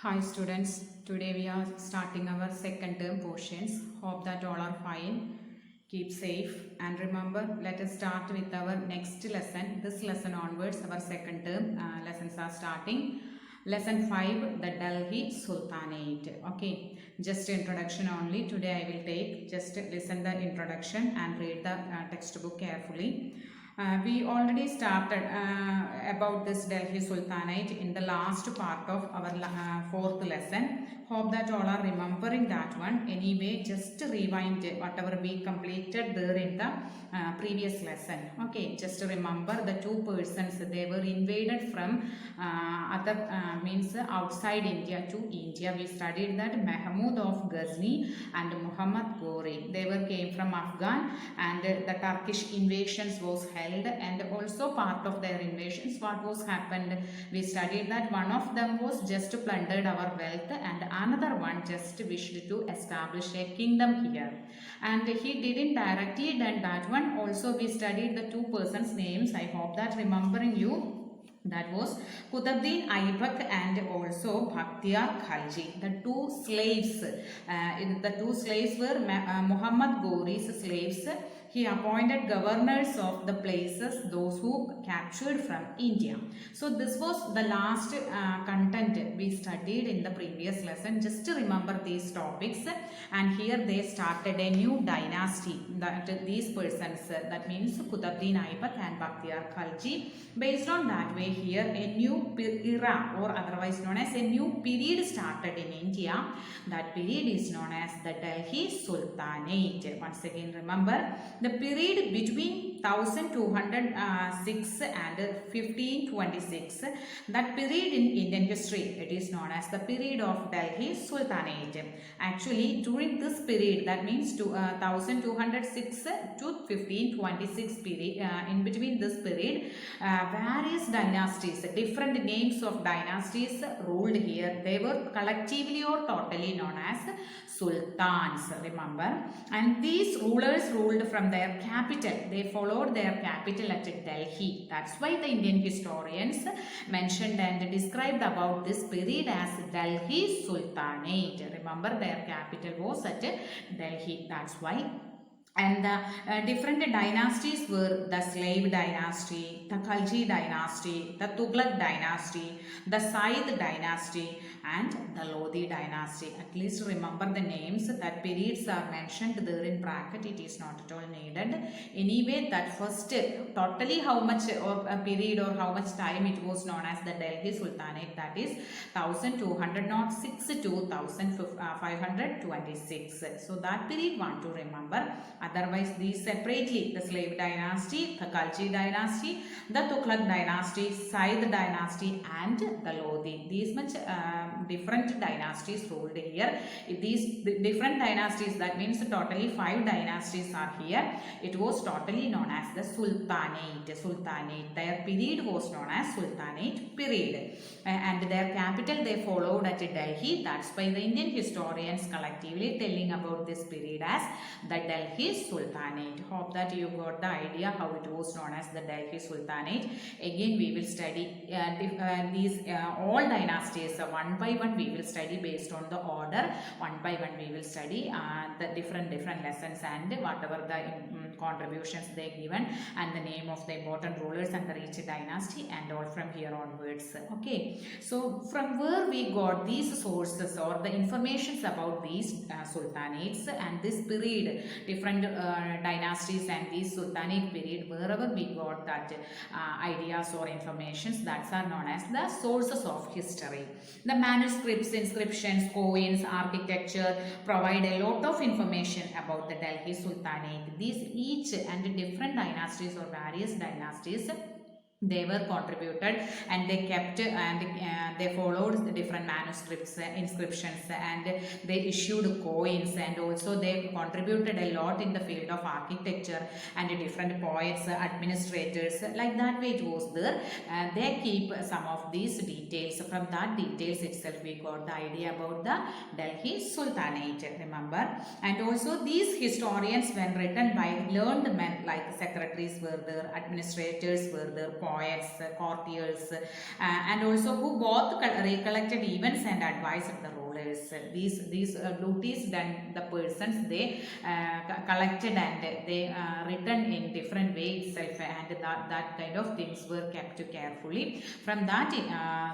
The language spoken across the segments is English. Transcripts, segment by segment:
Hi students, today we are starting our second term portions. Hope that all are fine. Keep safe and remember, let us start with our next lesson. This lesson onwards, our second term lessons are starting. Lesson 5, the Delhi Sultanate. Okay, just introduction only. Today I will take, just listen the introduction and read the textbook carefully. We already started about this Delhi Sultanate in the last part of our fourth lesson. Hope that all are remembering that one. Anyway, just rewind whatever we completed there in the previous lesson. Okay, just remember the two persons, they were invaded from other means outside India to India. We studied that Mahmud of Ghazni and Muhammad Ghori. They were came from Afghan and the Turkish invasions was held, and also part of their invasions what was happened, we studied that one of them was just plundered our wealth and another one just wished to establish a kingdom here, and he didn't directly done that one. Also we studied the two persons names. I hope that remembering you, that was Qutbuddin Aibak and also Bakhtiyar Khalji. The two slaves, were Muhammad Ghori's slaves. He appointed governors of the places, those who captured from India. So this was the last content we studied in the previous lesson. Just to remember these topics, and here they started a new dynasty. That these persons, that means Qutbuddin Aibak and Bakhtiyar Khalji. Based on that way, here a new era, or otherwise known as a new period, started in India. That period is known as the Delhi Sultanate. Once again remember, the period between 1206 and 1526, that period in Indian history, it is known as the period of Delhi Sultanate. Actually, during this period, that means 1206 to 1526 period, in between this period, various dynasties, different names of dynasties ruled here. They were collectively or totally known as sultans, remember, and these rulers ruled from their capital. They followed their capital at Delhi. That's why the Indian historians mentioned and described about this period as Delhi Sultanate. Remember, their capital was at Delhi. That's why. And the different dynasties were the Slave dynasty, the Khalji dynasty, the Tughlaq dynasty, the Said dynasty, and the Lodi dynasty. At least remember the names. That periods are mentioned there in bracket. It is not at all needed. Anyway, that first totally how much of a period or how much time it was known as the Delhi Sultanate, that is 1206 to 1526. So that period want to remember. Otherwise, these separately, the Slave dynasty, the Khalji dynasty, the Tughlaq dynasty, Said dynasty, and the Lodi. These much different dynasties ruled here. These different dynasties, that means totally 5 dynasties are here. It was totally known as the Sultanate. Their period was known as Sultanate period. And their capital they followed at Delhi. That's why the Indian historians collectively telling about this period as the Delhi Sultanate. Hope that you got the idea how it was known as the Delhi Sultanate. Again, we will study these all dynasties one by one. We will study based on the order. One by one, we will study the different lessons and whatever the contributions they given and the name of the important rulers and the each dynasty and all from here onwards. Okay, so from where we got these sources or the informations about these sultanates and this period, different dynasties and these sultanate period, wherever we got that ideas or informations, that are known as the sources of history. The manuscripts, inscriptions, coins, architecture provide a lot of information about the Delhi Sultanate. These each and different dynasties or various dynasties, they were contributed and they kept and they followed the different manuscripts, inscriptions, and they issued coins, and also they contributed a lot in the field of architecture and different poets, administrators, like that way it was there. They keep some of these details. From that details itself we got the idea about the Delhi Sultanate, remember. And also these historians when written by learned men, like secretaries were there, administrators were there, poets, courtiers, and also who both recollected events and advised the rulers. These duties done the persons, they collected and they written in different way itself, and that kind of things were kept carefully. From that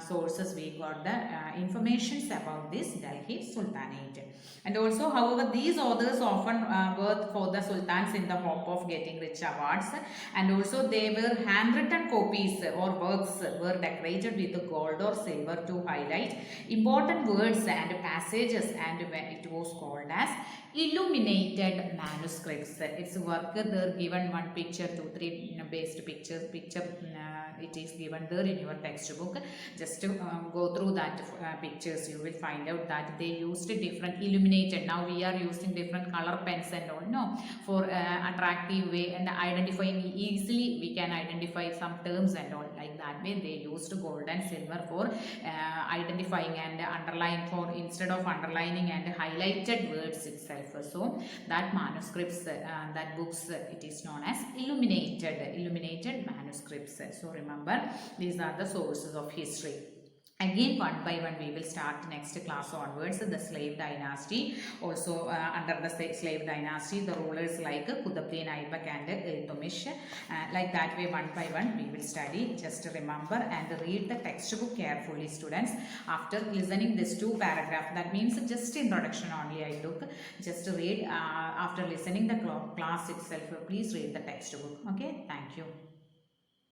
sources we got the informations about this Delhi Sultanate. And also, however, these authors often worked for the sultans in the hope of getting rich awards, and also they were handwritten copies or works were decorated with gold or silver to highlight important words and passages, and it was called as illuminated manuscripts. It's work there given one picture, 2-3 based picture it is given there in your textbook. Just to go through that pictures, you will find out that they used different illuminated. Now we are using different color pens and all, no, for attractive way and identifying easily. We can identify some terms and all, like that way they used gold and silver for identifying and underline, for instead of underlining and highlighted words itself. So that manuscripts, that books, it is known as illuminated manuscripts. So remember, these are the sources of history. Again, one by one we will start next class onwards. The slave dynasty, also under the slave dynasty the rulers like Qutbuddin Aibak and Iltutmish, like that way one by one we will study. Just remember and read the textbook carefully, students. After listening this 2 paragraph, that means just introduction only I took, just read after listening the class itself. Please read the textbook. Okay, thank you.